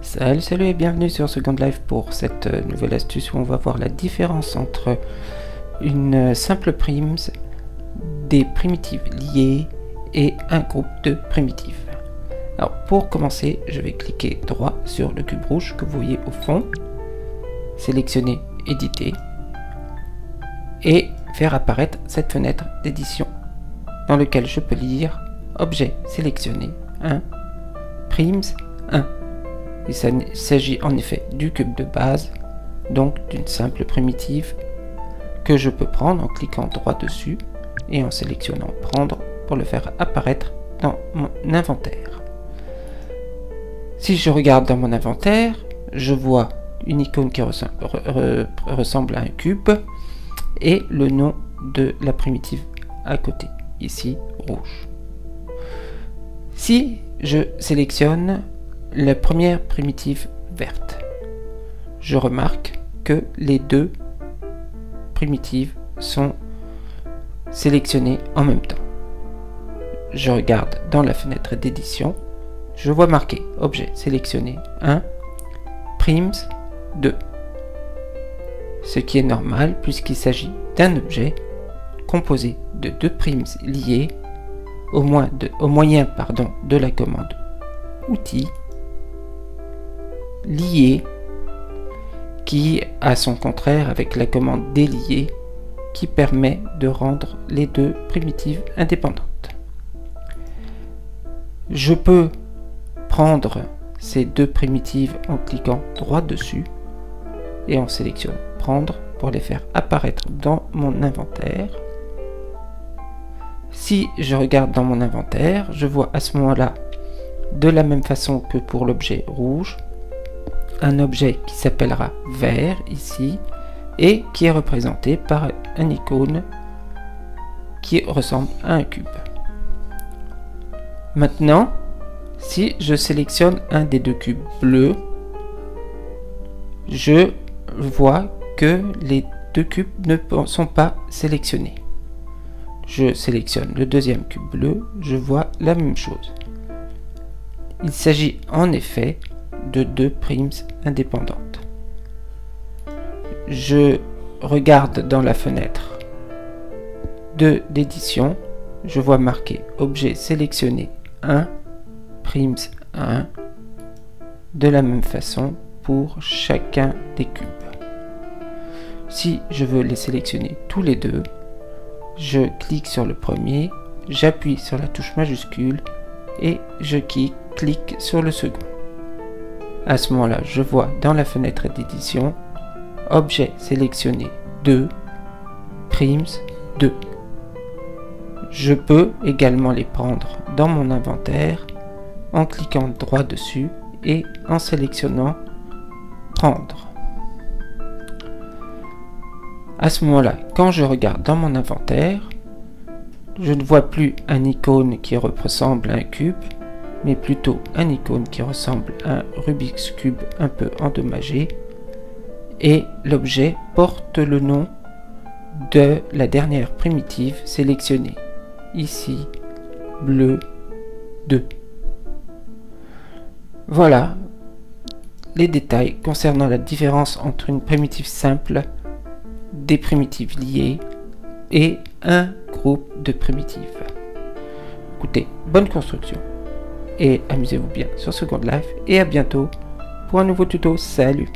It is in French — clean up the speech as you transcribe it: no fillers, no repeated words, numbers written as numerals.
Salut et bienvenue sur Second Life pour cette nouvelle astuce où on va voir la différence entre une simple primes, des primitives liées et un groupe de primitives. Alors pour commencer, je vais cliquer droit sur le cube rouge que vous voyez au fond, sélectionner éditer et faire apparaître cette fenêtre d'édition dans laquelle je peux lire objet sélectionné 1, primes 1. Il s'agit en effet du cube de base, donc d'une simple primitive que je peux prendre en cliquant droit dessus et en sélectionnant prendre pour le faire apparaître dans mon inventaire. Si je regarde dans mon inventaire, je vois une icône qui ressemble à un cube et le nom de la primitive à côté, ici rouge. Si je sélectionne la première primitive verte, je remarque que les deux primitives sont sélectionnées en même temps. Je regarde dans la fenêtre d'édition, je vois marqué objet sélectionné 1, primes 2, ce qui est normal puisqu'il s'agit d'un objet composé de deux primes liées au moyen de la commande outil lié qui a son contraire avec la commande délier qui permet de rendre les deux primitives indépendantes. Je peux prendre ces deux primitives en cliquant droit dessus et en sélectionnant prendre pour les faire apparaître dans mon inventaire. Si je regarde dans mon inventaire, je vois à ce moment-là, de la même façon que pour l'objet rouge, un objet qui s'appellera vert ici et qui est représenté par une icône qui ressemble à un cube. Maintenant, si je sélectionne un des deux cubes bleus, je vois que les deux cubes ne sont pas sélectionnés. Je sélectionne le deuxième cube bleu, je vois la même chose. Il s'agit en effet de deux primes indépendantes. Je regarde dans la fenêtre d'édition, je vois marqué objet sélectionné 1, primes 1, de la même façon pour chacun des cubes. Si je veux les sélectionner tous les deux, je clique sur le premier, j'appuie sur la touche majuscule et je clique sur le second. À ce moment-là, je vois dans la fenêtre d'édition objet sélectionné 2, primes 2. Je peux également les prendre dans mon inventaire en cliquant droit dessus et en sélectionnant prendre. À ce moment-là, quand je regarde dans mon inventaire, je ne vois plus un icône qui ressemble à un cube, mais plutôt un icône qui ressemble à un Rubik's Cube un peu endommagé, et l'objet porte le nom de la dernière primitive sélectionnée, ici bleu 2. Voilà les détails concernant la différence entre une primitive simple, des primitives liées et un groupe de primitives. Écoutez, bonne construction et amusez-vous bien sur Second Life et à bientôt pour un nouveau tuto. Salut!